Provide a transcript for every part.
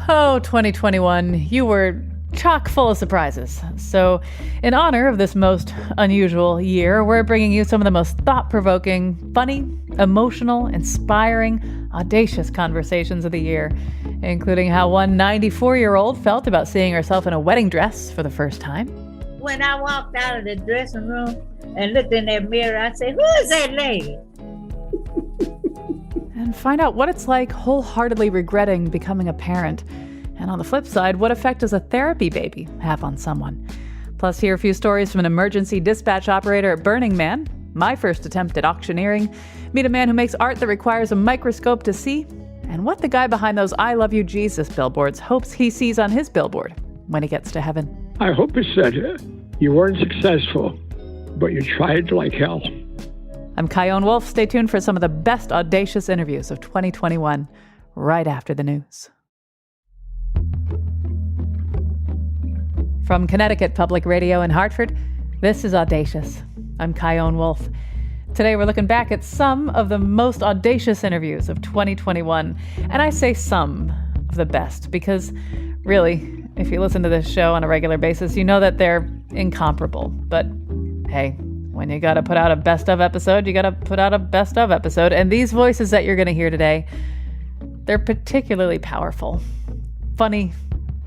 Oh, 2021, you were chock full of surprises. So, in honor of this most unusual year, we're bringing you some of the most thought-provoking, funny, emotional, inspiring, audacious conversations of the year, including how one 94-year-old felt about seeing herself in a wedding dress for the first time. When I walked out of the dressing room and looked in that mirror, I said, "Who is that lady?" And find out what it's like wholeheartedly regretting becoming a parent. And on the flip side, what effect does a therapy baby have on someone? Plus, hear a few stories from an emergency dispatch operator at Burning Man, my first attempt at auctioneering, meet a man who makes art that requires a microscope to see, and what the guy behind those I Love You Jesus billboards hopes he sees on his billboard when he gets to heaven. I hope it's that you weren't successful, but you tried like hell. I'm Kyone Wolf. Stay tuned for some of the best audacious interviews of 2021 right after the news. From Connecticut Public Radio in Hartford, this is Audacious. I'm Kyone Wolf. Today we're looking back at some of the most audacious interviews of 2021. And I say some of the best because, really, if you listen to this show on a regular basis, you know that they're incomparable. But hey, when you gotta put out a best of episode, you gotta put out a best of episode. And these voices that you're gonna hear today, they're particularly powerful, funny,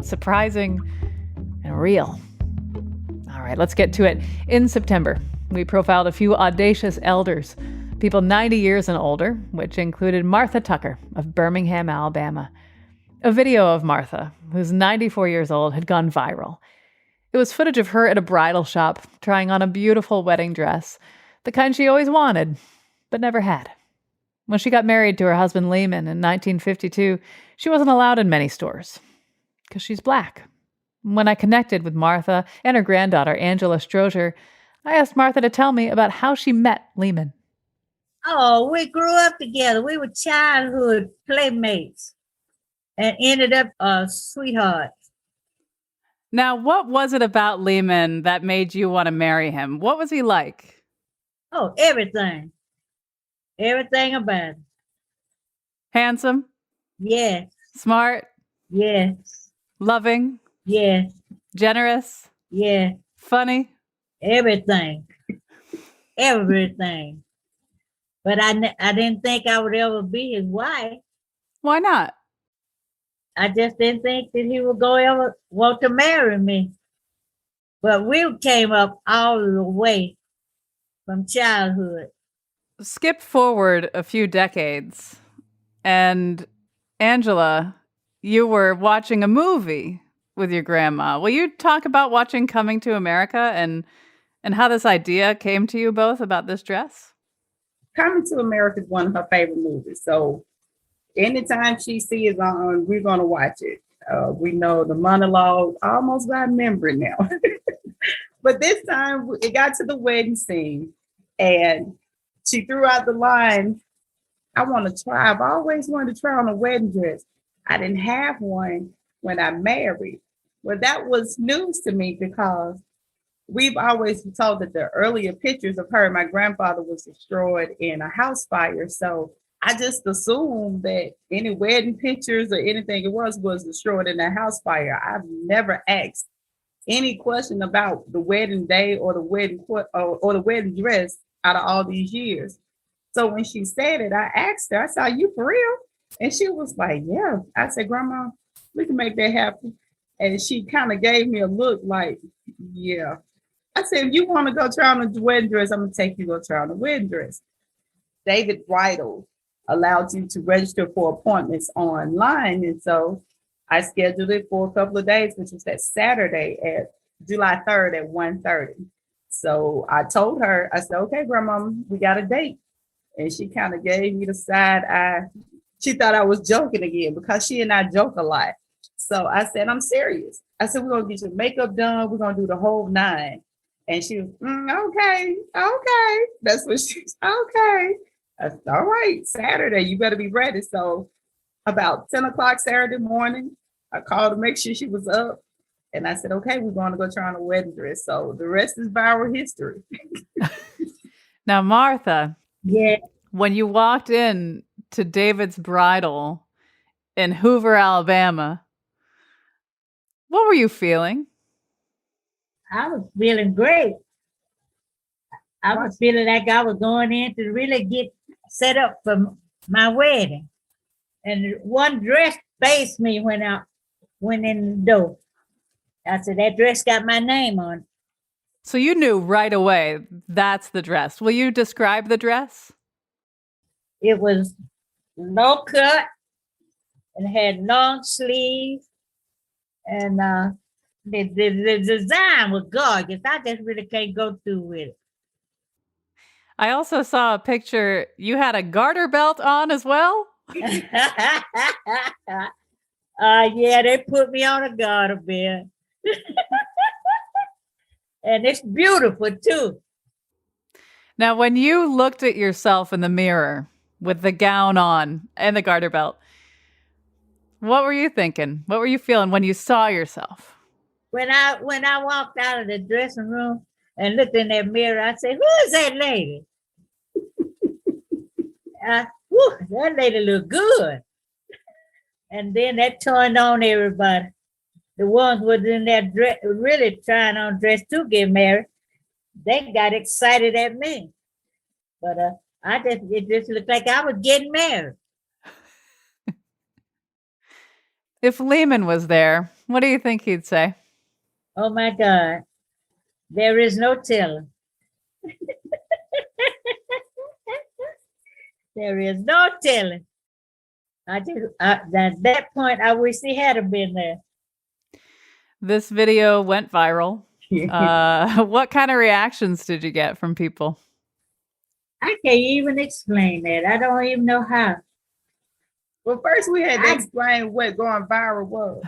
surprising, and real. All right, let's get to it. In September, we profiled a few audacious elders, people 90 years and older, which included Martha Tucker of Birmingham, Alabama. A video of Martha, who's 94 years old, had gone viral. It was footage of her at a bridal shop, trying on a beautiful wedding dress, the kind she always wanted, but never had. When she got married to her husband Lehman in 1952, she wasn't allowed in many stores, because she's Black. When I connected with Martha and her granddaughter, Angela Strozier, I asked Martha to tell me about how she met Lehman. Oh, we grew up together. We were childhood playmates and ended up sweethearts. Now, what was it about Lehman that made you want to marry him? What was he like? Oh, everything. Everything about him. Handsome? Yes. Smart? Yes. Loving? Yes. Generous? Yes. Funny? Everything. Everything. But I didn't think I would ever be his wife. Why not? I just didn't think that he would ever want to marry me. But we came up all the way from childhood. Skip forward a few decades, and Angela, you were watching a movie with your grandma. Will you talk about watching Coming to America and how this idea came to you both about this dress? Coming to America is one of her favorite movies. So anytime she sees it on, we're going to watch it. We know the monologue almost by memory now. But this time it got to the wedding scene and she threw out the line, "I want to try. I've always wanted to try on a wedding dress. I didn't have one when I married." Well, that was news to me because we've always been told that the earlier pictures of her and my grandfather was destroyed in a house fire. So I just assumed that any wedding pictures or anything it was destroyed in a house fire. I've never asked any question about the wedding day or the wedding dress out of all these years. So when she said it, I asked her, I said, "Are you for real?" And she was like, "Yeah." I said, "Grandma, we can make that happen." And she kind of gave me a look like, "Yeah." I said, "If you want to go try on a wedding dress, I'm going to take you to go try on a wedding dress." David Bridal allowed you to register for appointments online. And so I scheduled it for a couple of days, which was that Saturday at July 3rd at 1:30. So I told her, I said, "Okay, Grandma, we got a date." And she kind of gave me the side eye. She thought I was joking again because she and I joke a lot. So I said, "I'm serious." I said, "We're going to get your makeup done. We're going to do the whole nine." And she was, "Okay. That's what she's, okay." I said, "All right, Saturday, you better be ready." So about 10 o'clock Saturday morning, I called to make sure she was up. And I said, "Okay, we're going to go try on a wedding dress." So the rest is viral history. Now, Martha, Yeah. when you walked in to David's bridal in Hoover, Alabama, What were you feeling? I was feeling great. I was feeling like I was going in to really get set up for my wedding. And one dress faced me when I went in the door. I said, that dress got my name on it. So you knew right away that's the dress. Will you describe the dress? It was low cut and had long sleeves. And the design was gorgeous. I just really can't go through with it. I also saw a picture. You had a garter belt on as well? Yeah, they put me on a garter belt. And it's beautiful too. Now, when you looked at yourself in the mirror with the gown on and the garter belt, what were you thinking? What were you feeling when you saw yourself? When I walked out of the dressing room and looked in that mirror, I said, "Who is that lady?" That lady looked good. And then that turned on everybody. The ones who was in that dress, really trying on dress to get married, they got excited at me. But it just looked like I was getting married. If Lehman was there, what do you think he'd say? Oh my God, there is no telling. There is no telling. At that point, I wish he had been there. This video went viral. What kind of reactions did you get from people? I can't even explain that. I don't even know how. Well, first we had to explain what going viral was.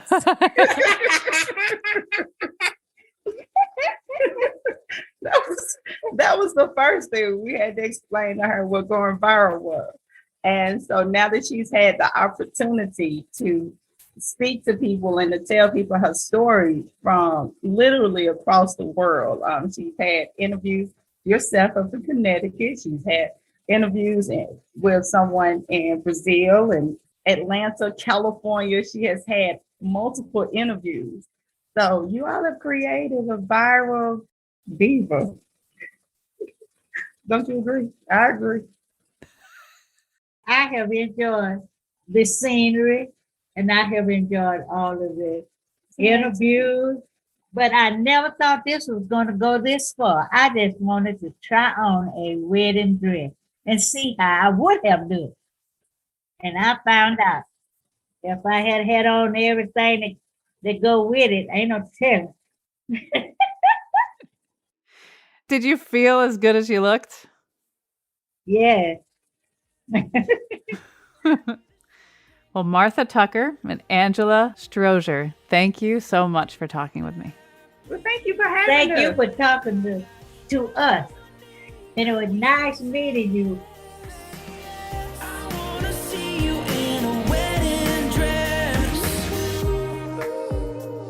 that was the first thing. We had to explain to her what going viral was. And so now that she's had the opportunity to speak to people and to tell people her story from literally across the world, she's had interviews yourself up in Connecticut. She's had interviews with someone in Brazil and Atlanta, California. She has had multiple interviews. So you all have created a viral diva. Don't you agree? I agree. I have enjoyed the scenery and I have enjoyed all of the interviews, but I never thought this was going to go this far. I just wanted to try on a wedding dress and see how I would have done. And I found out if I had on everything that go with it, ain't no telling. Did you feel as good as you looked? Yeah. Well, Martha Tucker and Angela Strozier, thank you so much for talking with me. Well, thank you for having us. Thank you for talking to us. And it was nice meeting you.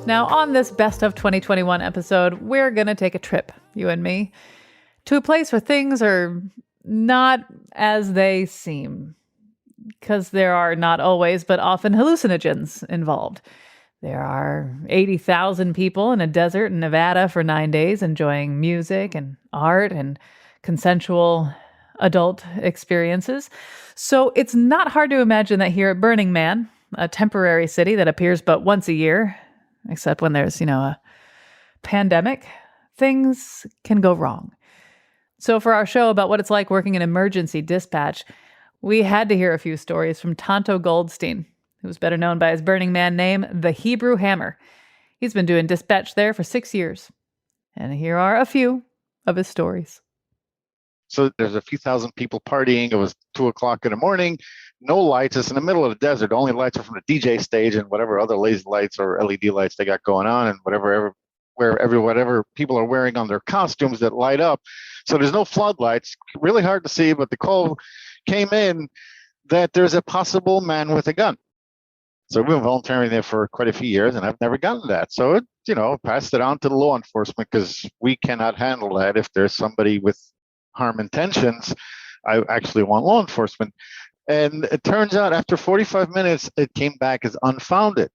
Now, on this Best of 2021 episode, we're going to take a trip, you and me, to a place where things are not as they seem. Because there are not always, but often hallucinogens involved. There are 80,000 people in a desert in Nevada for 9 days enjoying music and art and consensual adult experiences. So it's not hard to imagine that here at Burning Man, a temporary city that appears but once a year, except when there's, a pandemic, things can go wrong. So for our show about what it's like working in emergency dispatch, we had to hear a few stories from Tonto Goldstein, who's better known by his Burning Man name, the Hebrew Hammer. He's been doing dispatch there for 6 years. And here are a few of his stories. So there's a few thousand people partying. It was 2:00 in the morning. No lights. It's in the middle of the desert. The only lights are from the DJ stage and whatever other lazy lights or LED lights they got going on and whatever people are wearing on their costumes that light up. So there's no floodlights. Really hard to see, but the call came in that there's a possible man with a gun. So we've been volunteering there for quite a few years, and I've never gotten that. So, passed it on to the law enforcement because we cannot handle that. If there's somebody with harm intentions, I actually want law enforcement. And it turns out after 45 minutes, it came back as unfounded.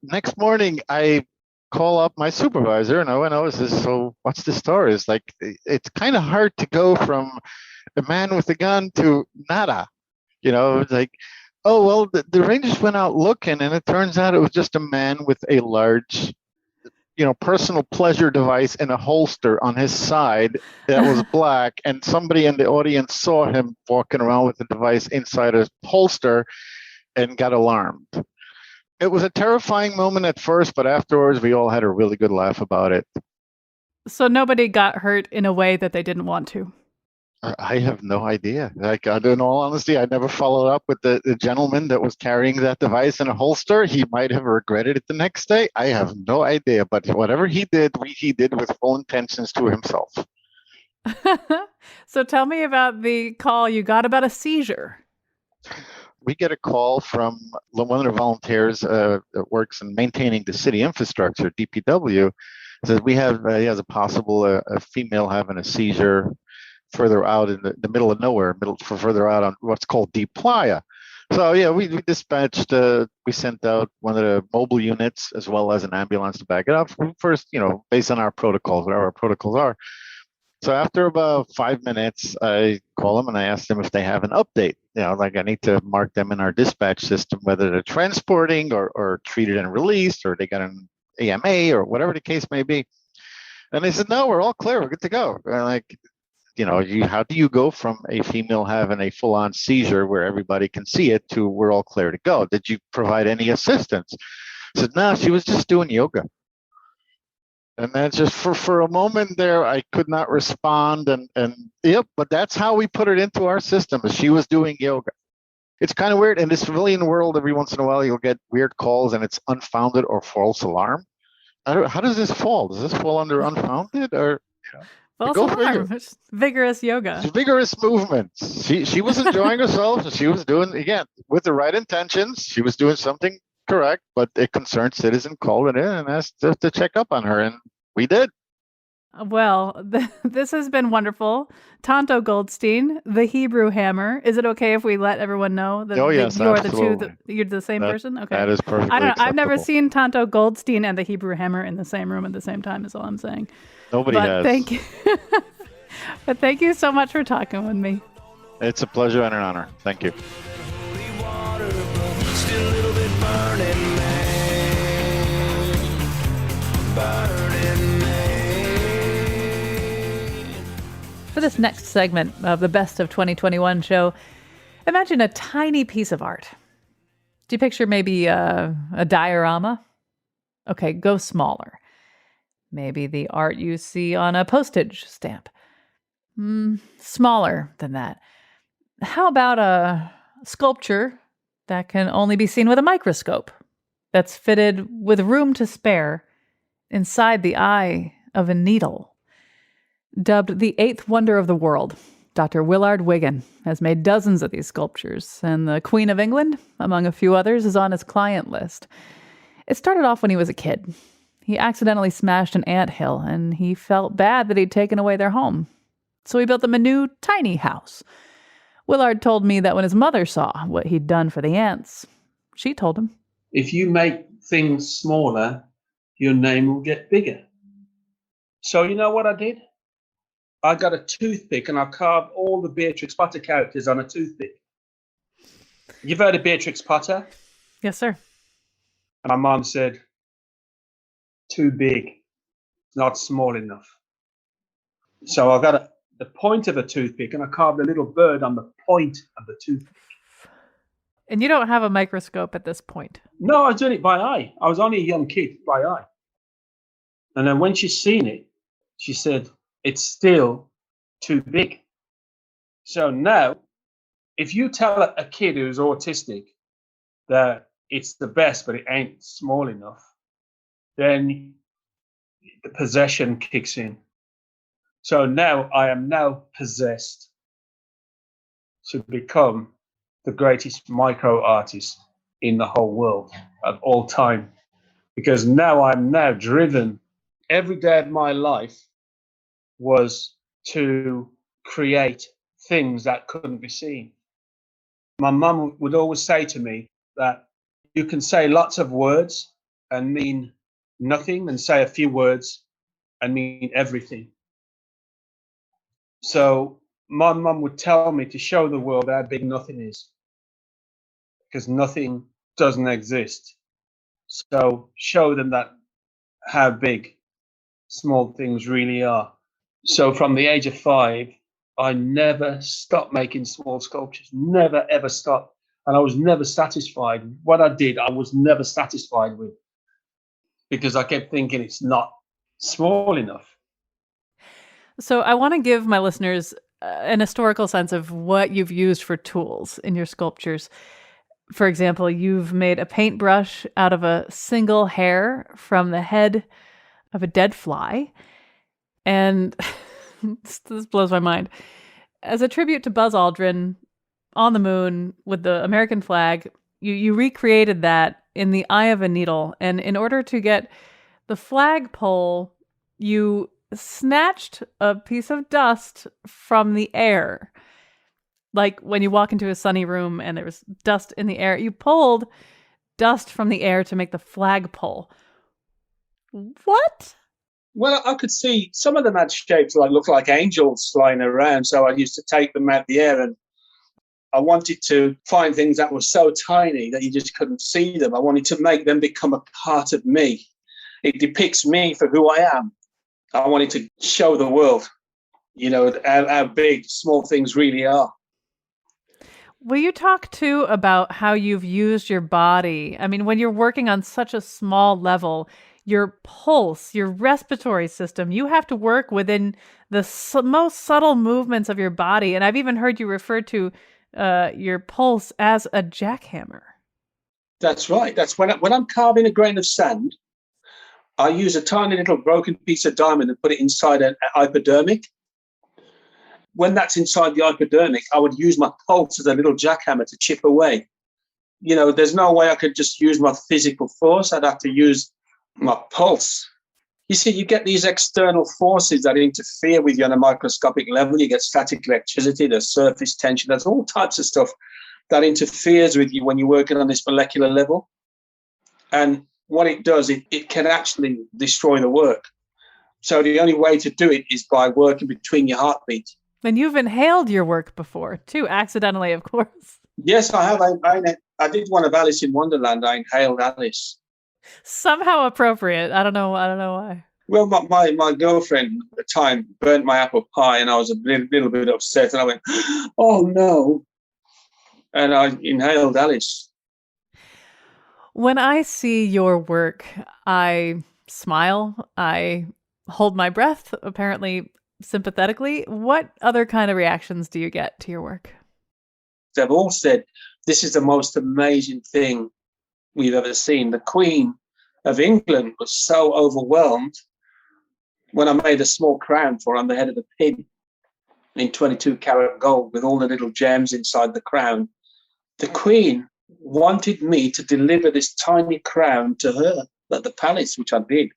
next morning, I call up my supervisor and I went, "Oh, so what's the story?" It's like, it's kind of hard to go from a man with a gun to nada. It's like, oh, well, the Rangers went out looking and it turns out it was just a man with a large, personal pleasure device in a holster on his side that was black. And somebody in the audience saw him walking around with the device inside a holster and got alarmed. It was a terrifying moment at first, but afterwards we all had a really good laugh about it. So nobody got hurt in a way that they didn't want to. I have no idea. Like, in all honesty, I never followed up with the gentleman that was carrying that device in a holster. He might have regretted it the next day. I have no idea. But whatever he did with full intentions to himself. So tell me about the call you got about a seizure. We get a call from one of the volunteers that works in maintaining the city infrastructure, DPW, says he has a possible a female having a seizure further out in the middle of nowhere, further out on what's called Deep Playa. So yeah, we dispatched, we sent out one of the mobile units as well as an ambulance to back it up. First, based on our protocols, whatever our protocols are. So after about 5 minutes, I call them and I ask them if they have an update. Like I need to mark them in our dispatch system, whether they're transporting or treated and released, or they got an AMA or whatever the case may be. And they said, no, we're all clear. We're good to go. And like, how do you go from a female having a full-on seizure where everybody can see it to we're all clear to go? Did you provide any assistance? I said, no, she was just doing yoga. And then just for a moment there, I could not respond. And yep, but that's how we put it into our system, is she was doing yoga. It's kind of weird. In the civilian world, every once in a while, you'll get weird calls and it's unfounded or false alarm. How does this fall? Does this fall under unfounded or... False alarm. It's vigorous yoga. It's vigorous movements. She was enjoying herself, and she was doing, again, with the right intentions. She was doing something correct, but a concerned citizen called it in and asked to check up on her, and we did. Well, this has been wonderful. Tonto Goldstein, the Hebrew Hammer. Is it okay if we let everyone know that yes, you're absolutely. You're the same person? Okay. That is perfectly I don't know. I've never acceptable. seen Tonto Goldstein and the Hebrew Hammer in the same room at the same time, is all I'm saying. Nobody has. Thank you. But thank you so much for talking with me. It's a pleasure and an honor. Thank you. For this next segment of the Best of 2021 show, imagine a tiny piece of art. Do you picture maybe a diorama? Okay, go smaller. Maybe the art you see on a postage stamp. Smaller than that. How about a sculpture that can only be seen with a microscope, that's fitted with room to spare inside the eye of a needle? Dubbed the eighth wonder of the world, Dr. Willard Wiggin has made dozens of these sculptures, and the Queen of England, among a few others, is on his client list. It started off when he was a kid. He accidentally smashed an anthill, and he felt bad that he'd taken away their home. So he built them a new, tiny house. Willard told me that when his mother saw what he'd done for the ants, she told him, if you make things smaller, your name will get bigger. So you know what I did? I got a toothpick and I carved all the Beatrix Potter characters on a toothpick. You've heard of Beatrix Potter? Yes, sir. And my mom said, too big, not small enough. So I got the point of a toothpick and I carved a little bird on the point of the toothpick. And you don't have a microscope at this point? No, I was doing it by eye. I was only a young kid by eye. And then when she's seen it, she said, it's still too big. So now, if you tell a kid who's autistic that it's the best, but it ain't small enough, then the possession kicks in. So now I am now possessed to become the greatest micro artist in the whole world of all time. Because now I'm now driven. Every day of my life was to create things that couldn't be seen. My mum would always say to me that you can say lots of words, and mean nothing and say a few words and mean everything. So my mum would tell me to show the world how big nothing is, because nothing doesn't exist. So show them that how big small things really are. So from the age of 5, I never stopped making small sculptures, never ever stopped. And I was never satisfied. What I did, I was never satisfied with, because I kept thinking it's not small enough. So I want to give my listeners an historical sense of what you've used for tools in your sculptures. For example, you've made a paintbrush out of a single hair from the head of a dead fly. And this blows my mind. As a tribute to Buzz Aldrin on the moon with the American flag, you recreated that in the eye of a needle. And in order to get the flagpole, you snatched a piece of dust from the air. Like when you walk into a sunny room and there's dust in the air, you pulled dust from the air to make the flagpole. What? Well, I could see some of them had shapes like look like angels flying around. So I used to take them out the air, and I wanted to find things that were so tiny that you just couldn't see them. I wanted to make them become a part of me. It depicts me for who I am. I wanted to show the world, how big small things really are. Will you talk too about how you've used your body? I mean, when you're working on such a small level, your pulse, your respiratory system, you have to work within the most subtle movements of your body. And I've even heard you refer to your pulse as a jackhammer. That's right. That's when I'm carving a grain of sand, I use a tiny little broken piece of diamond and put it inside an hypodermic. When that's inside the hypodermic, I would use my pulse as a little jackhammer to chip away. There's no way I could just use my physical force. I'd have to use my pulse. You see, you get these external forces that interfere with you on a microscopic level. You get static electricity, there's surface tension, there's all types of stuff that interferes with you when you're working on this molecular level. And what it does, it can actually destroy the work. So the only way to do it is by working between your heartbeats. And you've inhaled your work before, too, accidentally, of course. Yes, I have. I did one of Alice in Wonderland. I inhaled Alice. Somehow appropriate. I don't know why. Well, my girlfriend at the time burnt my apple pie, and I was a little bit upset. And I went, "Oh no!" And I inhaled Alice. When I see your work, I smile. I hold my breath, apparently sympathetically. What other kind of reactions do you get to your work? They've all said, this is the most amazing thing we've ever seen. The Queen of England was so overwhelmed when I made a small crown for her on the head of the pin in 22 karat gold with all the little gems inside the crown. The Queen wanted me to deliver this tiny crown to her at the palace, which I did.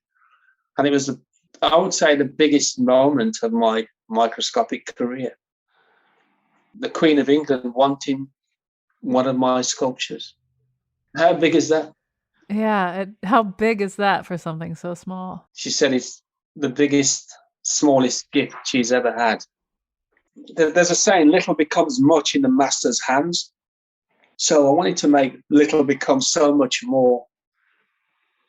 And it was, I would say, the biggest moment of my microscopic career. The Queen of England wanting one of my sculptures. How big is that? Yeah, how big is that for something so small? She said it's the biggest, smallest gift she's ever had. There's a saying, little becomes much in the master's hands. So I wanted to make little become so much more.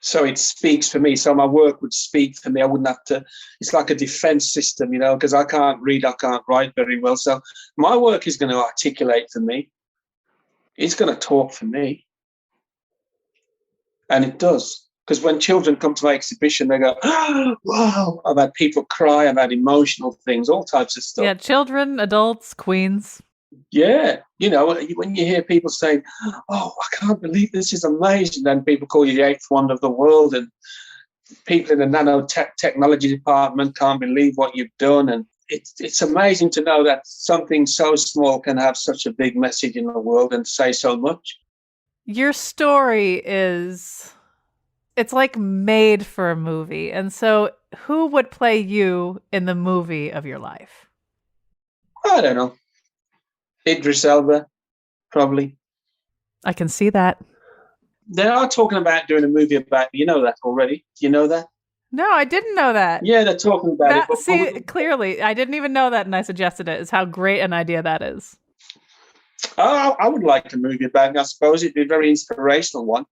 So it speaks for me. So my work would speak for me. I wouldn't have to, it's like a defense system, because I can't read, I can't write very well. So my work is going to articulate for me. It's going to talk for me. And it does. Because when children come to my exhibition, they go, oh, wow. I've had people cry, I've had emotional things, all types of stuff. Yeah, children, adults, queens. Yeah. When you hear people say, oh, I can't believe this is amazing. Then people call you the eighth wonder of the world. And people in the nanotechnology department can't believe what you've done. And it's amazing to know that something so small can have such a big message in the world and say so much. Your story it's like made for a movie. And so who would play you in the movie of your life? I don't know. Idris Elba, probably. I can see that. They are talking about doing a movie about, you know that already. Do you know that? No, I didn't know that. Yeah, they're talking about it. But See, clearly, I didn't even know that, and I suggested it. Is how great an idea that is. I would like a movie about it. I suppose it'd be a very inspirational one.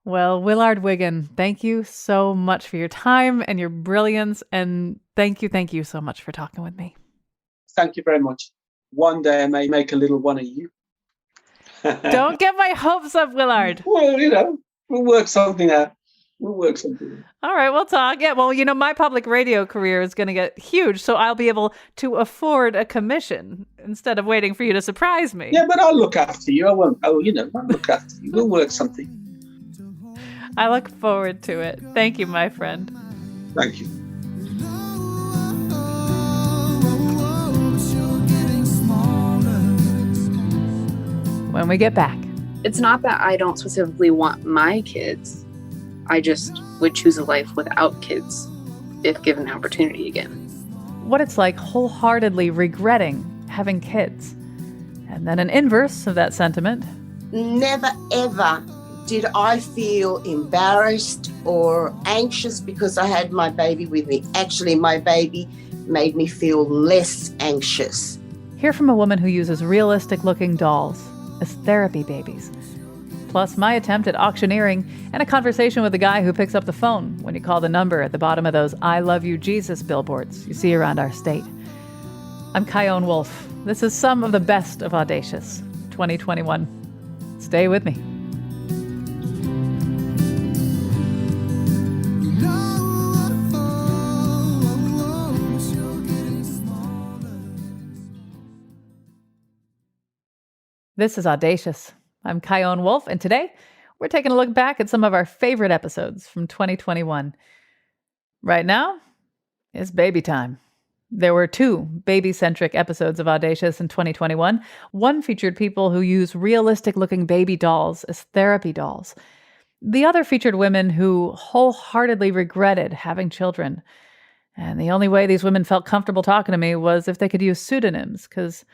Well, Willard Wiggin, thank you so much for your time and your brilliance, and thank you so much for talking with me. Thank you very much. One day I may make a little one of you. Don't get my hopes up, Willard. Well, you know, we'll work something out. All right, we'll talk. Yeah, well, you know, my public radio career is going to get huge, so I'll be able to afford a commission instead of waiting for you to surprise me. Yeah, but I'll look after you. I won't. Oh, you know, I'll look after you. We'll work something. I look forward to it. Thank you, my friend. Thank you. When we get back. It's not that I don't specifically want my kids. I just would choose a life without kids if given the opportunity again. What it's like wholeheartedly regretting having kids. And then an inverse of that sentiment. Never ever did I feel embarrassed or anxious because I had my baby with me. Actually, my baby made me feel less anxious. Hear from a woman who uses realistic-looking dolls as therapy babies. Plus my attempt at auctioneering and a conversation with a guy who picks up the phone when you call the number at the bottom of those I Love You Jesus billboards you see around our state. I'm Kyone Wolf. This is some of the best of Audacious 2021. Stay with me. This is Audacious. I'm Kyone Wolf, and today we're taking a look back at some of our favorite episodes from 2021. Right now is baby time. There were 2 baby-centric episodes of Audacious in 2021. One featured people who use realistic-looking baby dolls as therapy dolls. The other featured women who wholeheartedly regretted having children. And the only way these women felt comfortable talking to me was if they could use pseudonyms, because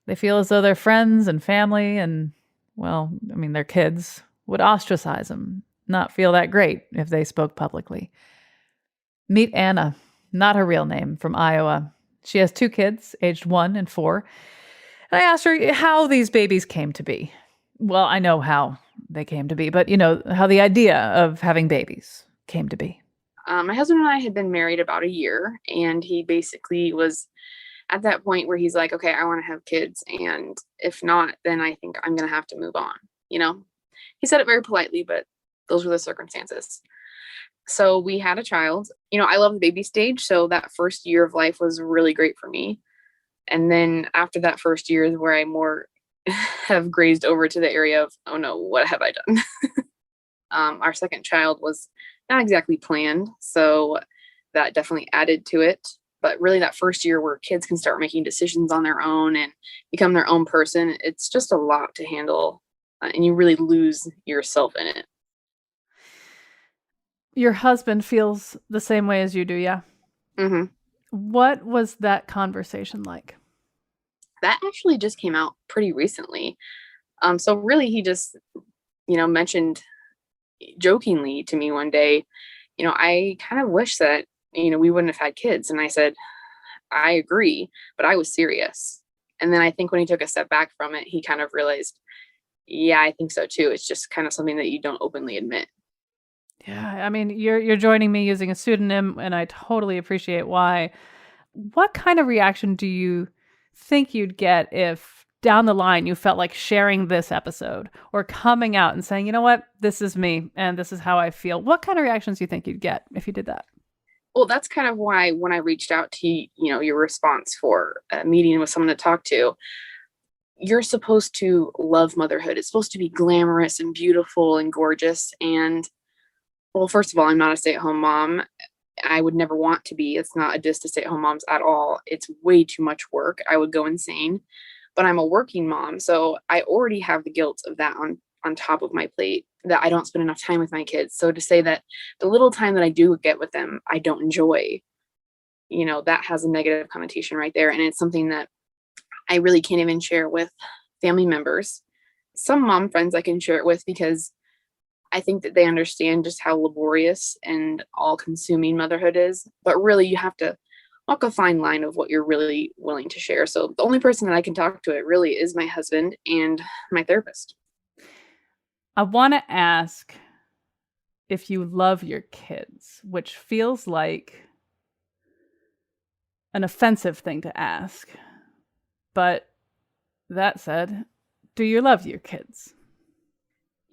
they feel as though their friends and family and, well, I mean, their kids would ostracize them, not feel that great if they spoke publicly. Meet Anna, not her real name, from Iowa. She has 2 kids, aged 1 and 4. And I asked her how these babies came to be. Well, I know how they came to be, but you know, how the idea of having babies came to be. My husband and I had been married about a year, and he basically was at that point where he's like, okay, I want to have kids. And if not, then I think I'm going to have to move on. You know, he said it very politely, but those were the circumstances. So we had a child. You know, I love the baby stage. So that first year of life was really great for me. And then after that first year is where I more have grazed over to the area of, oh no, what have I done? Our second child was not exactly planned. So that definitely added to it. But really that first year where kids can start making decisions on their own and become their own person, it's just a lot to handle. And you really lose yourself in it. Your husband feels the same way as you do, yeah? Mm-hmm. What was that conversation like? That actually just came out pretty recently. So really he just, you know, mentioned jokingly to me one day, you know, I kind of wish that, you know, we wouldn't have had kids. And I said, I agree, but I was serious. And then I think when he took a step back from it, he kind of realized, yeah, I think so too. It's just kind of something that you don't openly admit. Yeah, I mean, you're joining me using a pseudonym, and I totally appreciate why. What kind of reaction do you think you'd get if down the line you felt like sharing this episode or coming out and saying, you know what, this is me and this is how I feel? What kind of reactions do you think you'd get if you did that? Well, that's kind of why when I reached out to you know, your response for a meeting with someone to talk to, you're supposed to love motherhood. It's supposed to be glamorous and beautiful and gorgeous. And well, first of all, I'm not a stay-at-home mom. I would never want to be. It's not a diss to stay-at-home moms at all. It's way too much work. I would go insane. But I'm a working mom, so I already have the guilt of that on top of my plate, that I don't spend enough time with my kids. So to say that the little time that I do get with them, I don't enjoy, you know, that has a negative connotation right there. And it's something that I really can't even share with family members. some mom friends I can share it with because I think that they understand just how laborious and all-consuming motherhood is. But really, you have to walk a fine line of what you're really willing to share. So the only person that I can talk to it really is my husband and my therapist. I want to ask if you love your kids, which feels like an offensive thing to ask. But that said, do you love your kids?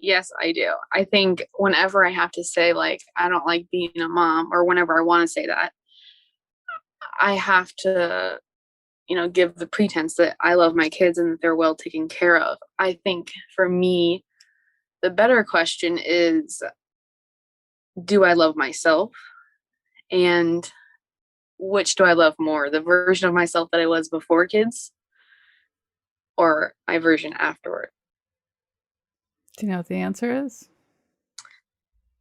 Yes, I do. I think whenever I have to say, like, I don't like being a mom, or whenever I want to say that, I have to, give the pretense that I love my kids and that they're well taken care of. I think for me, the better question is, do I love myself? And which do I love more? The version of myself that I was before kids, or my version afterward? Do you know what the answer is?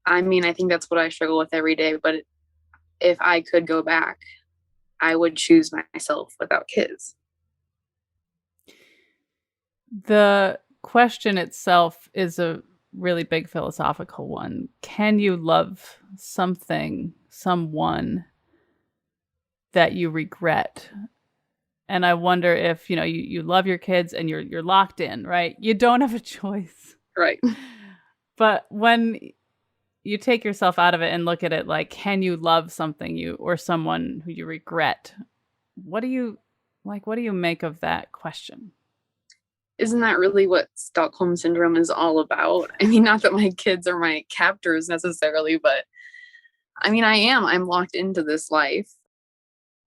I mean, I think that's what I struggle with every day. But if I could go back, I would choose myself without kids. The question itself is a really big philosophical one. Can you love something, someone that you regret? And I wonder if, you love your kids and you're locked in, right? You don't have a choice. Right. But when you take yourself out of it and look at it like, can you love something or someone who you regret? What do you make of that question? Isn't that really what Stockholm Syndrome is all about? I mean, not that my kids are my captors necessarily, but I mean, I'm locked into this life,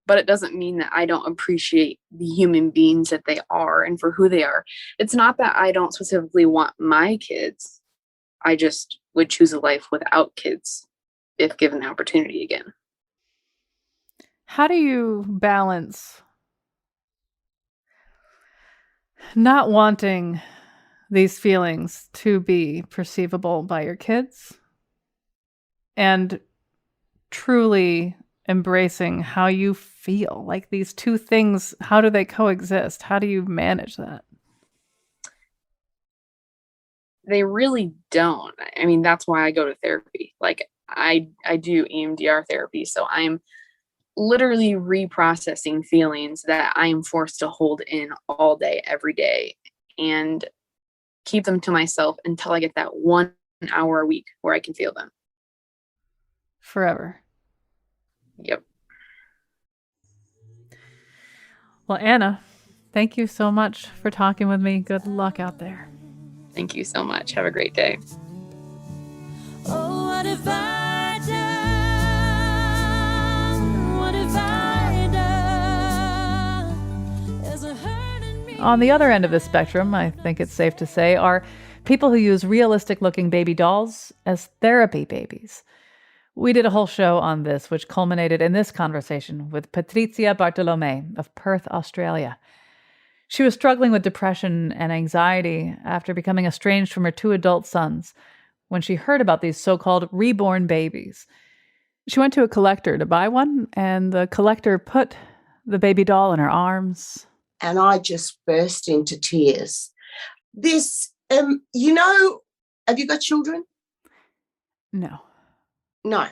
but it doesn't mean that I don't appreciate the human beings that they are and for who they are. It's not that I don't specifically want my kids. I just would choose a life without kids if given the opportunity again. How do you balance not wanting these feelings to be perceivable by your kids and truly embracing how you feel? Like, these two things, how do they coexist? How do you manage that? They really don't. I mean, that's why I go to therapy. Like, I do EMDR therapy, so I'm literally reprocessing feelings that I am forced to hold in all day, every day, and keep them to myself until I get that 1 hour a week where I can feel them. Forever. Yep. Well, Anna, thank you so much for talking with me. Good luck out there. Thank you so much. Have a great day. Oh, what have I done? What have I done? There's a hurt in me. On the other end of the spectrum, I think it's safe to say, are people who use realistic-looking baby dolls as therapy babies. We did a whole show on this, which culminated in this conversation with Patrizia Bartolome of Perth, Australia. She was struggling with depression and anxiety after becoming estranged from her 2 adult sons when she heard about these so-called reborn babies. She went to a collector to buy one, and the collector put the baby doll in her arms. And I just burst into tears. This, have you got children? No. No.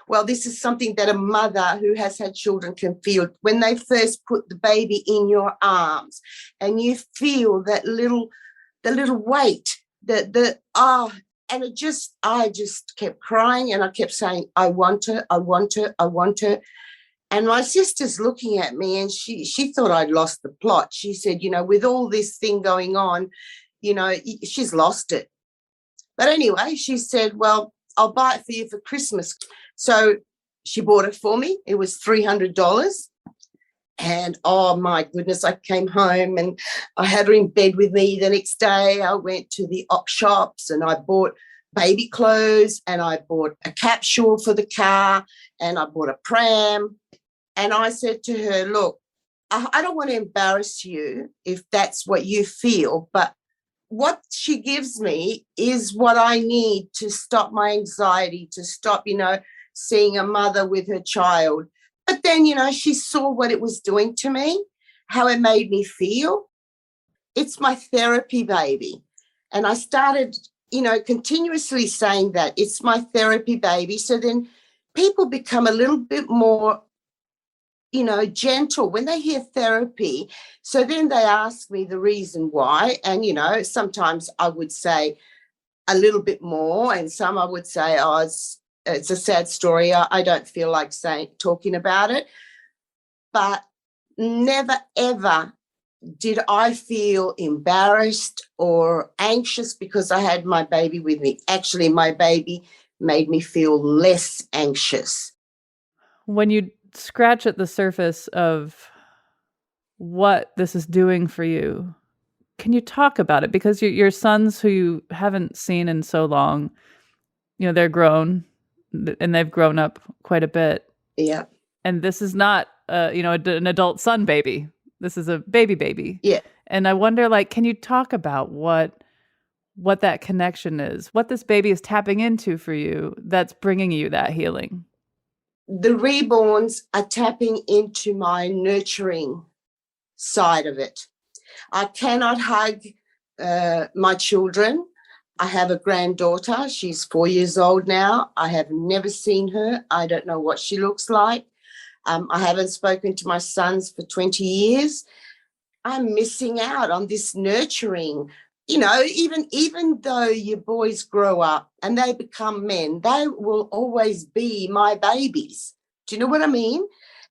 Well, this is something that a mother who has had children can feel when they first put the baby in your arms, and you feel the little weight, and I just kept crying, and I kept saying, I want her, I want her, I want her. And my sister's looking at me, and she thought I'd lost the plot. She said, with all this thing going on, she's lost it. But anyway, she said, well, I'll buy it for you for Christmas. So she bought it for me. It was $300. And oh my goodness, I came home and I had her in bed with me the next day. I went to the op shops and I bought baby clothes, and I bought a capsule for the car, and I bought a pram. And I said to her, look, I don't want to embarrass you if that's what you feel, but what she gives me is what I need to stop my anxiety, to stop, seeing a mother with her child. But then, she saw what it was doing to me, how it made me feel. It's my therapy baby. And I started, continuously saying that it's my therapy baby. So then people become a little bit more, gentle when they hear therapy. So then they ask me the reason why. And, sometimes I would say a little bit more, and some I would say, oh, it's a sad story. I don't feel like talking about it. But never, ever did I feel embarrassed or anxious because I had my baby with me. Actually, my baby made me feel less anxious. When you scratch at the surface of what this is doing for you, can you talk about it? Because your sons, who you haven't seen in so long, they're grown and they've grown up quite a bit. Yeah. And this is not, an adult son baby. This is a baby. Yeah. And I wonder, can you talk about what that connection is, what this baby is tapping into for you that's bringing you that healing? The reborns are tapping into my nurturing side of it. I cannot hug my children. I have a granddaughter. She's 4 years old now. I have never seen her. I don't know what she looks like. I haven't spoken to my sons for 20 years. I'm missing out on this nurturing. Even though your boys grow up and they become men, they will always be my babies. Do you know what I mean?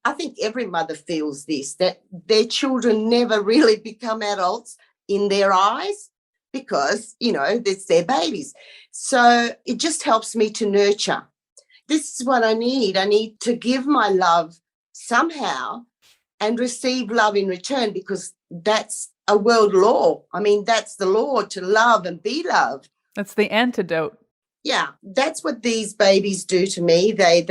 I think every mother feels this, that their children never really become adults in their eyes because, it's their babies. So it just helps me to nurture. This is what I need. I need to give my love somehow and receive love in return, because that's a world law. I mean, that's the law, to love and be loved. That's the antidote. Yeah, that's what these babies do to me. They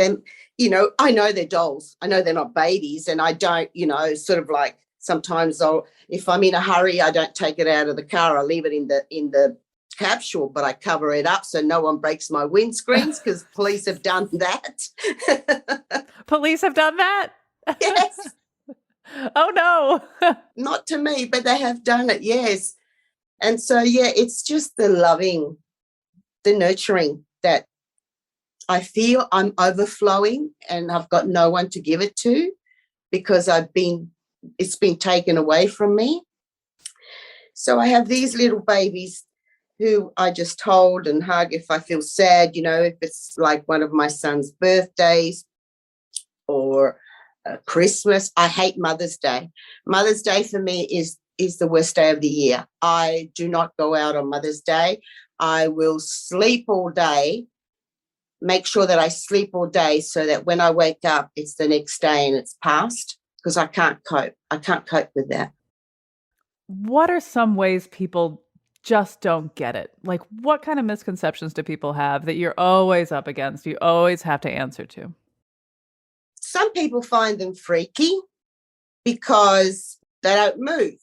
I know they're dolls. I know they're not babies, and I don't, sort of like sometimes if I'm in a hurry, I don't take it out of the car. I leave it in the capsule, but I cover it up so no one breaks my windscreens, because police have done that. Police have done that? Yes. Oh, no. Not to me, but they have done it, yes. And so, it's just the loving, the nurturing that I feel I'm overflowing, and I've got no one to give it to because it's been taken away from me. So I have these little babies who I just hold and hug if I feel sad, if it's like one of my son's birthdays or Christmas. I hate Mother's Day. Mother's Day for me is the worst day of the year. I do not go out on Mother's Day. I will sleep all day, make sure that I sleep all day so that when I wake up, it's the next day and it's past, because I can't cope. I can't cope with that. What are some ways people just don't get it? Like, what kind of misconceptions do people have that you're always up against, you always have to answer to? Some people find them freaky because they don't move,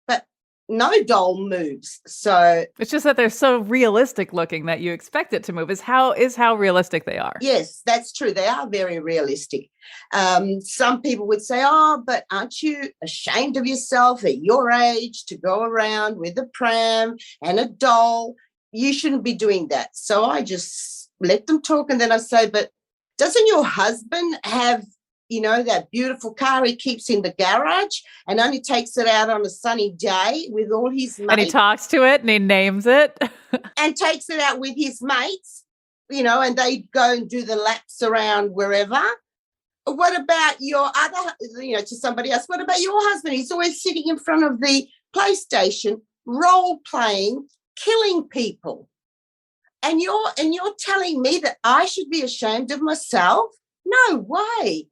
but no doll moves. So it's just that they're so realistic looking that you expect it to move. Is how realistic they are. Yes, that's true. They are very realistic. Some people would say, oh, but aren't you ashamed of yourself at your age to go around with a pram and a doll? You shouldn't be doing that. So I just let them talk, and then I say, but doesn't your husband have, that beautiful car he keeps in the garage and only takes it out on a sunny day with all his mates? And he talks to it and he names it. And takes it out with his mates, and they go and do the laps around wherever. What about your other, to somebody else? What about your husband? He's always sitting in front of the PlayStation, role-playing, killing people. And you're telling me that I should be ashamed of myself? No way.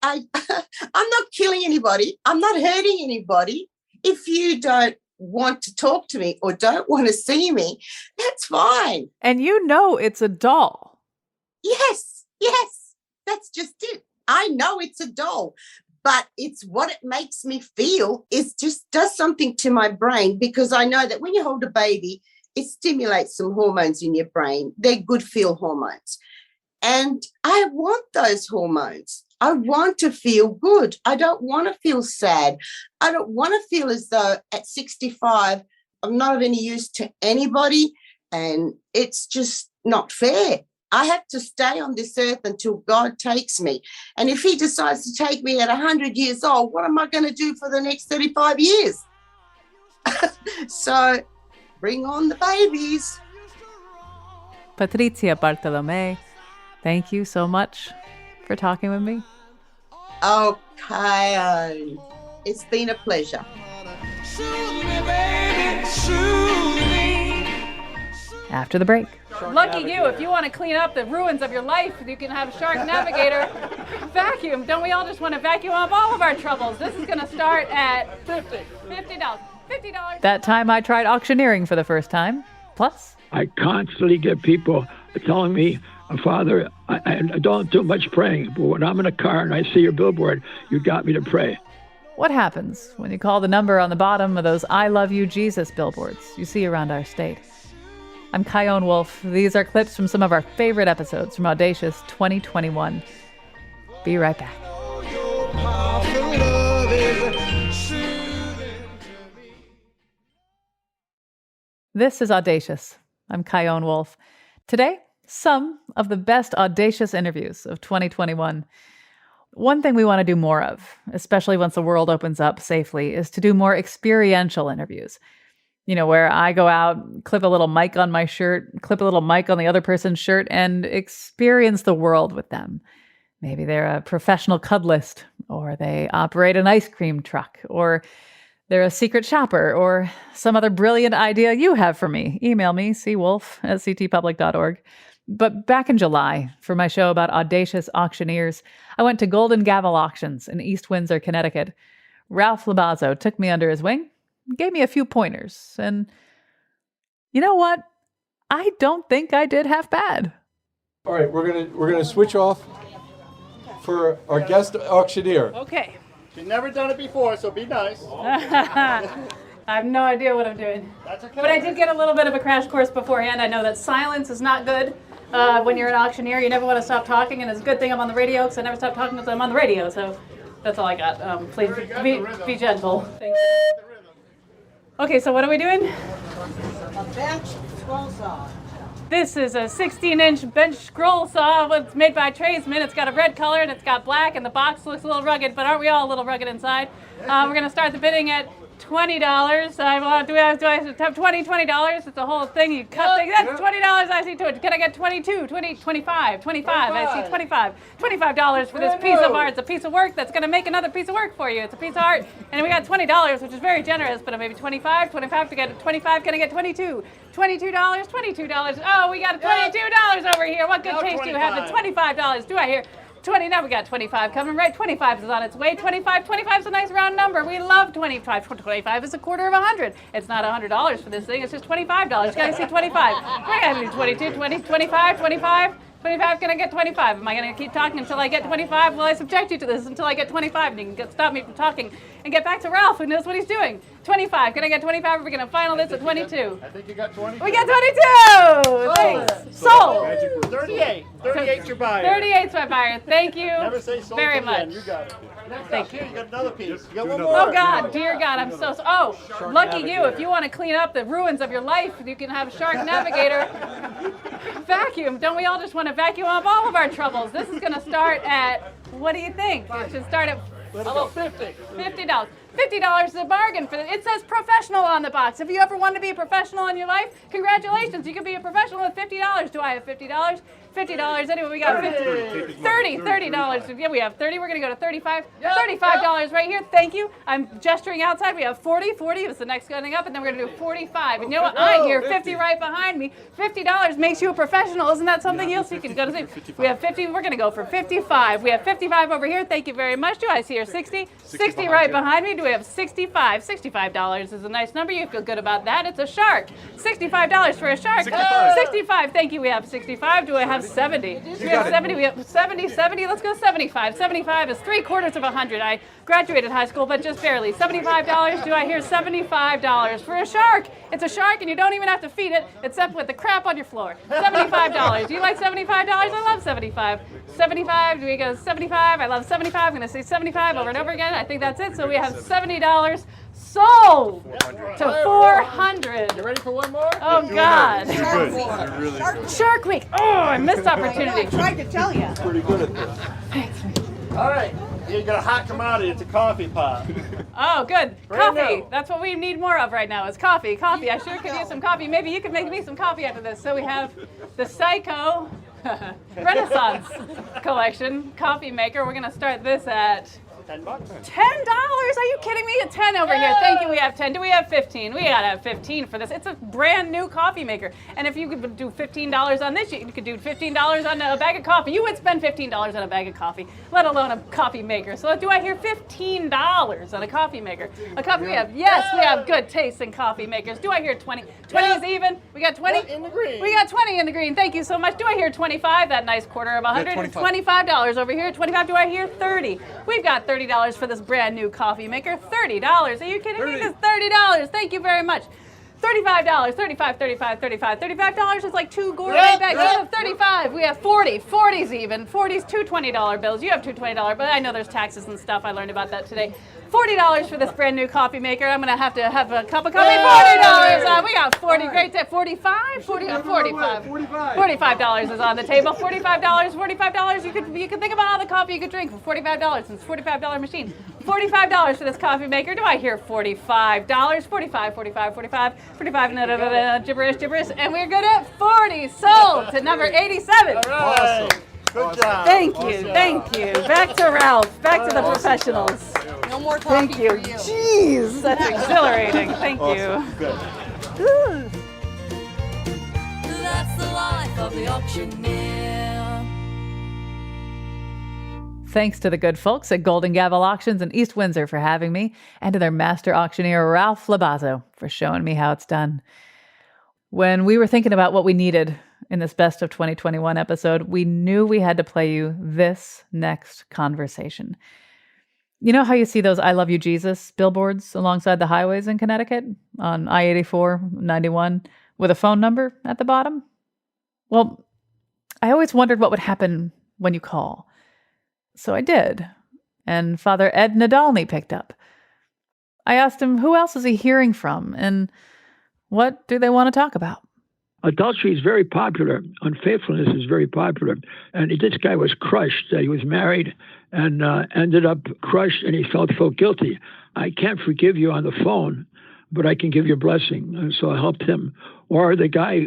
I'm not killing anybody. I'm not hurting anybody. If you don't want to talk to me or don't want to see me, that's fine. And it's a doll. Yes, that's just it. I know it's a doll, but it's what it makes me feel. It just does something to my brain, because I know that when you hold a baby, it stimulates some hormones in your brain. They're good feel hormones. And I want those hormones. I want to feel good. I don't want to feel sad. I don't want to feel as though at 65 I'm not of any use to anybody, and it's just not fair. I have to stay on this earth until God takes me. And if he decides to take me at 100 years old, what am I going to do for the next 35 years? So bring on the babies. Patricia Bartolome, thank you so much for talking with me. Okay. It's been a pleasure. After the break. Lucky you, if you want to clean up the ruins of your life, you can have Shark Navigator vacuum. Don't we all just want to vacuum up all of our troubles? This is going to start at $50. $50. That time I tried auctioneering for the first time. Plus, I constantly get people telling me, Father, I don't do much praying, but when I'm in a car and I see your billboard, you got me to pray. what happens when you call the number on the bottom of those I Love You Jesus billboards you see around our state? I'm Kyone Wolf. These are clips from some of our favorite episodes from Audacious 2021. Be right back. This is Audacious. I'm Kyone Wolf. Today, some of the best Audacious interviews of 2021. One thing we want to do more of, especially once the world opens up safely, is to do more experiential interviews. You know, where I go out, clip a little mic on my shirt, clip a little mic on the other person's shirt, and experience the world with them. Maybe they're a professional cuddlist, or they operate an ice cream truck, or they're a secret shopper, or some other brilliant idea you have for me. Email me, cwolf@ctpublic.org. But back in July, for my show about audacious auctioneers, I went to Golden Gavel Auctions in East Windsor, Connecticut. Ralph Labazzo took me under his wing, gave me a few pointers, and you know what? I don't think I did half bad. All right, we're gonna switch off for our guest auctioneer. Okay. She's never done it before, so be nice. I have no idea what I'm doing. That's okay. But I did get a little bit of a crash course beforehand. I know that silence is not good when you're an auctioneer. You never want to stop talking, and it's a good thing I'm on the radio because I never stop talking because I'm on the radio. So that's all I got. Please be gentle. Okay, so what are we doing? A bench scroll saw. This is a 16-inch bench scroll saw. It's made by a tradesman. It's got a red color and it's got black, and the box looks a little rugged, but aren't we all a little rugged inside? We're going to start the bidding at $20. Do I have $20? It's a whole thing. You cut things. That's $20. I see to it. Can I get 22, 20, 25, 25? I see 25. $25 for this piece of art. It's a piece of work that's going to make another piece of work for you. It's a piece of art. And we got $20, which is very generous, but maybe 25 to get 25. Can I get 22? $22, $22. Oh, we got $22 over here. What good taste do you have? The $25. Do I hear 20? Now we got 25 coming, right? 25 is on its way. 25 is a nice round number. We love 25. 25 is a quarter of 100. It's not $100 for this thing. It's just $25. You gotta see 25. I gotta do 22, 20, 25, 25. 25, can I get 25? Am I going to keep talking until I get 25? Well, I subject you to this until I get 25, and you can stop me from talking and get back to Ralph, who knows what he's doing. 25, can I get 25? We're going to final this at 22. I think you got 22. We got 22! Thanks. Sold. 38. 38's your buyer. 38's my buyer. Thank you Never say sold very till the end. much. You got it. Thank you. Here, you got another piece. You got one more. Oh God, dear God, I'm so. Oh, lucky you! If you want to clean up the ruins of your life, you can have Shark Navigator vacuum. Don't we all just want to vacuum up all of our troubles? This is going to start at. What do you think? It should start at. How about 50? $50. $50 is a bargain for it. It says professional on the box. If you ever want to be a professional in your life, congratulations. You can be a professional with $50. Do I have $50? $50. Anyway, we got $50. $30. Yeah, we have 30. We're going to go to 35. $35 right here. Thank you. I'm gesturing outside. We have 40. 40 is the next going up, and then we're going to do 45. And you know what? I hear 50 right behind me. $50 makes you a professional. Isn't that something else? You can go to see. We have 50. We're going to go for 55. We have 55 over here. Thank you very much. Do I see your 60? 60 right behind me. Do we have 65? $65 is a nice number. You feel good about that. It's a shark. $65 for a shark. 65. Thank you. We have 65. Do I have 70? We have 70. We have 70. Let's go 75. 75 is 3/4 of 100. I graduated high school, but just barely. $75. Do I hear $75 for a shark? It's a shark, and you don't even have to feed it, except with the crap on your floor. $75. Do you like $75? I love 75. 75. Do we go 75? I love 75. I'm going to say 75 over and over again. I think that's it. So we have $70 sold to 400. You ready for one more? Oh God. You're good. You're really good. Shark Week. Oh, I missed opportunity. Tried to tell you. Pretty good at this. All right. You got a hot commodity. It's a coffee pot. Oh, good. Brand Coffee. new. That's what we need more of right now is coffee. Coffee. I sure could use some coffee. Maybe you could make me some coffee after this. So we have the Psycho Renaissance collection coffee maker. We're going to start this at $10. $10? Are you kidding me? 10 over here. Thank you. We have 10. Do we have 15? We gotta have 15 for this. It's a brand new coffee maker. And if you could do $15 on this, you could do $15 on a bag of coffee. You would spend $15 on a bag of coffee, let alone a coffee maker. So do I hear $15 on a coffee maker? A coffee we have. Yes, we have good taste in coffee makers. Do I hear 20? 20 is even. We got 20? In the green. We got 20 in the green. Thank you so much. Do I hear 25? That nice quarter of 100. $25 over here. 25. Do I hear 30? We've got $30 for this brand new coffee maker. $30. Are you kidding me? This is $30. Thank you very much. $35, $35 is like 2 gourmet bags. You have 35. We have 40. 40's even. 40's two $20 bills. You have two $20, but I know there's taxes and stuff. I learned about that today. $40 for this brand new coffee maker. I'm gonna have to have a cup of coffee. $40. We got 40. Great. 45. 45. $45 is on the table. $45. You could think about all the coffee you could drink for $45. It's a $45 machine. $45 for this coffee maker. Do I hear $45? 45. Gibberish. And we're good at 40. Sold to number 87. All right. Good job. Thank you. Back to Ralph. Back to the professionals. No more coffee Thank you. for you. Jeez, that's exhilarating. Thank you. Good. That's the life of the auctioneer. Thanks to the good folks at Golden Gavel Auctions in East Windsor for having me, and to their master auctioneer, Ralph Labazzo, for showing me how it's done. When we were thinking about what we needed in this Best of 2021 episode, we knew we had to play you this next conversation. You know how you see those I Love You Jesus billboards alongside the highways in Connecticut on I-84, 91, with a phone number at the bottom? Well, I always wondered what would happen when you call. So I did, and Father Ed Nadolny picked up. I asked him who else is he hearing from, and what do they want to talk about? Adultery is very popular. Unfaithfulness is very popular. And this guy was crushed. He was married and ended up crushed, and he felt so guilty. I can't forgive you on the phone, but I can give you a blessing. And so I helped him. Or the guy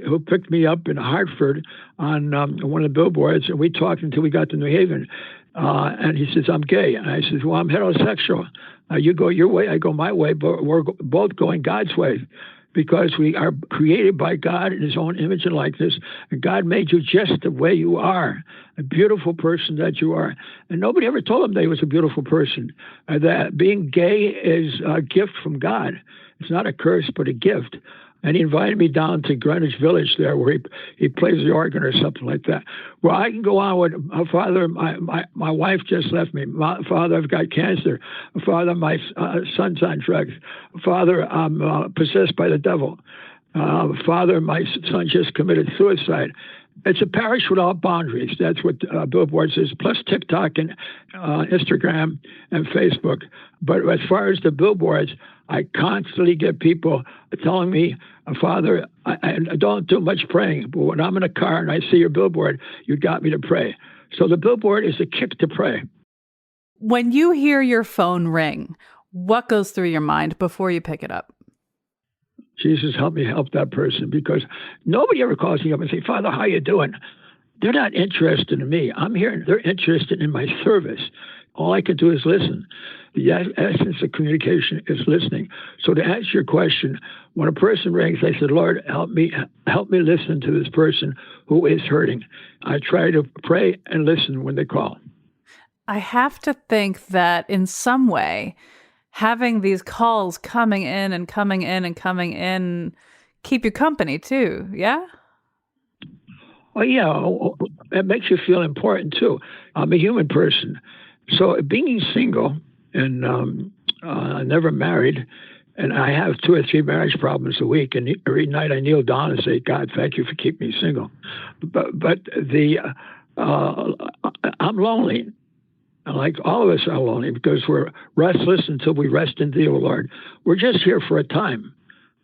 who picked me up in Hartford on one of the billboards, and we talked until we got to New Haven. And he says, I'm gay. And I said, well, I'm heterosexual. You go your way, I go my way, but we're both going God's way. Because we are created by God in his own image and likeness. And God made you just the way you are, a beautiful person that you are. And nobody ever told him that he was a beautiful person. That being gay is a gift from God. It's not a curse, but a gift. And he invited me down to Greenwich Village there, where he plays the organ or something like that. Well, I can go on with Father, my wife just left me. Father, I've got cancer. Father, my son's on drugs. Father, I'm possessed by the devil. Father, my son just committed suicide. It's a parish without boundaries. That's what Billboard says, plus TikTok and Instagram and Facebook. But as far as the billboards, I constantly get people telling me, Father, I don't do much praying, but when I'm in a car and I see your billboard, you got me to pray. So the billboard is a kick to pray. When you hear your phone ring, what goes through your mind before you pick it up? Jesus, help me help that person, because nobody ever calls me up and say, Father, how you doing? They're not interested in me. I'm here. They're interested in my service. All I can do is listen. The essence of communication is listening. So to answer your question, when a person rings, I said, Lord, help me listen to this person who is hurting. I try to pray and listen when they call. I have to think that in some way, having these calls coming in and coming in keep you company too, yeah? Well, yeah, it makes you feel important too. I'm a human person. So being single and never married, and I have 2 or 3 marriage problems a week, and every night I kneel down and say, God, thank you for keeping me single. But I'm lonely. And like all of us are lonely because we're restless until we rest in thee, O Lord. We're just here for a time.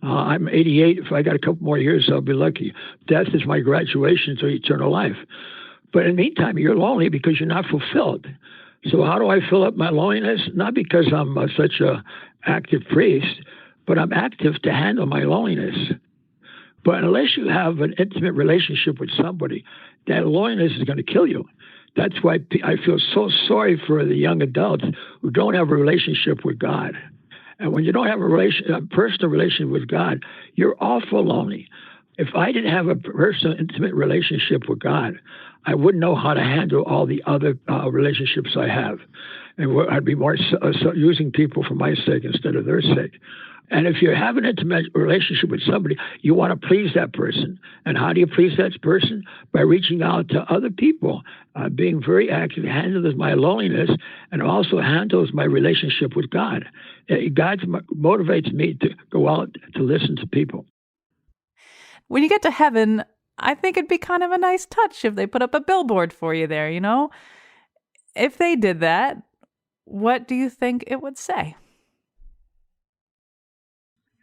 I'm 88. If I got a couple more years, I'll be lucky. Death is my graduation to eternal life. But in the meantime, you're lonely because you're not fulfilled. So how do I fill up my loneliness? Not because I'm such a active priest, but I'm active to handle my loneliness. But unless you have an intimate relationship with somebody, that loneliness is going to kill you. That's why I feel so sorry for the young adults who don't have a relationship with God. And when you don't have a personal relationship with God, you're awful lonely. If I didn't have a personal, intimate relationship with God, I wouldn't know how to handle all the other relationships I have. And I'd be more using people for my sake instead of their sake. And if you have an intimate relationship with somebody, you want to please that person. And how do you please that person? By reaching out to other people, being very active, handles my loneliness, and also handles my relationship with God. God motivates me to go out to listen to people. When you get to heaven, I think it'd be kind of a nice touch if they put up a billboard for you there, you know? If they did that, what do you think it would say?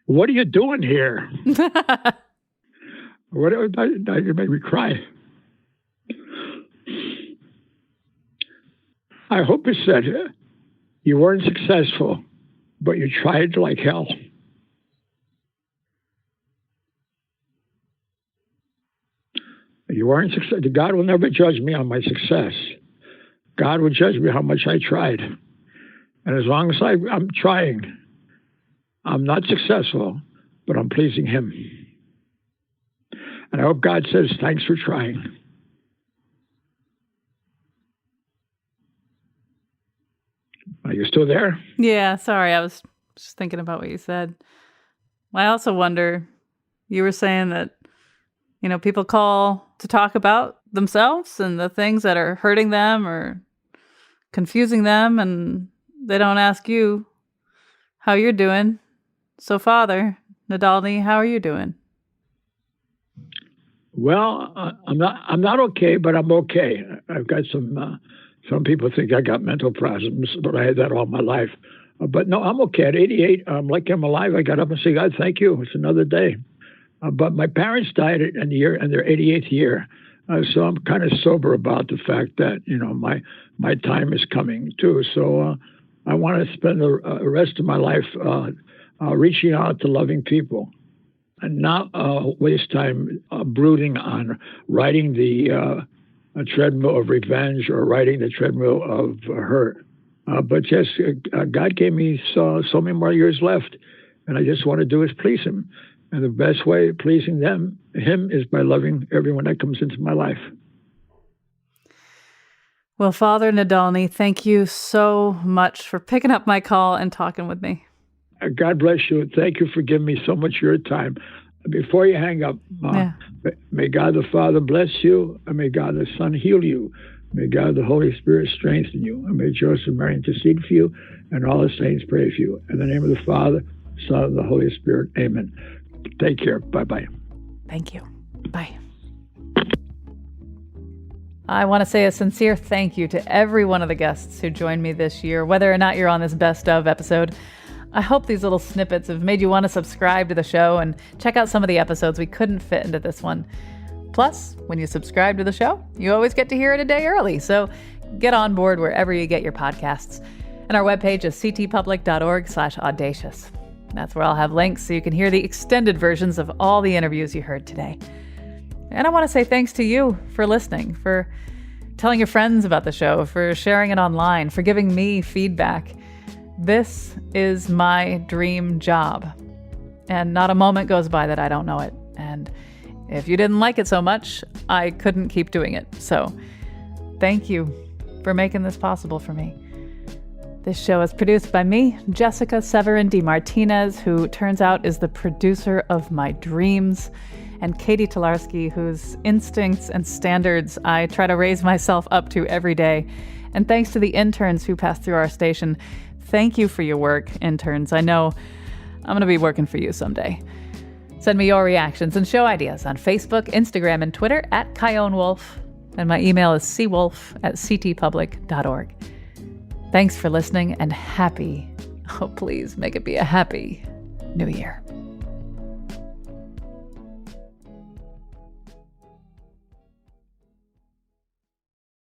What are you doing here? What you made me cry. I hope it said you weren't successful, but you tried like hell. You weren't successful. God will never judge me on my success. God will judge me how much I tried. And as long as I'm trying, I'm not successful, but I'm pleasing him. And I hope God says, thanks for trying. Are you still there? Yeah, sorry. I was just thinking about what you said. I also wonder, you were saying that, you know, people call to talk about themselves and the things that are hurting them or confusing them, and they don't ask you how you're doing. So, Father Nadolny, how are you doing? Well, I'm not okay, but I'm okay. I've got some people think I got mental problems, but I had that all my life. But no, I'm okay. At 88, I'm like I'm alive. I got up and said, God, thank you. It's another day. But my parents died in their 88th year. So I'm kind of sober about the fact that, you know, my time is coming too. So I want to spend the rest of my life reaching out to loving people and not waste time brooding on riding the treadmill of revenge or riding the treadmill of hurt. But just God gave me so many more years left, and I just want to do is please him. And the best way of pleasing him is by loving everyone that comes into my life. Well, Father Nadolny, thank you so much for picking up my call and talking with me. God bless you. Thank you for giving me so much of your time. Before you hang up, may God the Father bless you, and may God the Son heal you. May God the Holy Spirit strengthen you, and may Joseph Mary intercede for you, and all the saints pray for you. In the name of the Father, Son, and the Holy Spirit, amen. Take care. Bye-bye. Thank you. Bye. I want to say a sincere thank you to every one of the guests who joined me this year, whether or not you're on this best of episode. I hope these little snippets have made you want to subscribe to the show and check out some of the episodes we couldn't fit into this one. Plus, when you subscribe to the show, you always get to hear it a day early, so get on board wherever you get your podcasts. And our webpage is ctpublic.org/audacious. That's where I'll have links so you can hear the extended versions of all the interviews you heard today. And I want to say thanks to you for listening, for telling your friends about the show, for sharing it online, for giving me feedback. This is my dream job, and not a moment goes by that I don't know it. And if you didn't like it so much, I couldn't keep doing it. So thank you for making this possible for me. This show is produced by me, Jessica Severin DeMartinez, who turns out is the producer of my dreams, and Katie Tolarski, whose instincts and standards I try to raise myself up to every day. And thanks to the interns who pass through our station. Thank you for your work, interns. I know I'm going to be working for you someday. Send me your reactions and show ideas on Facebook, Instagram, and Twitter @KyonWolf. And my email is cwolf@ctpublic.org. Thanks for listening and happy, oh please make it be a happy New Year.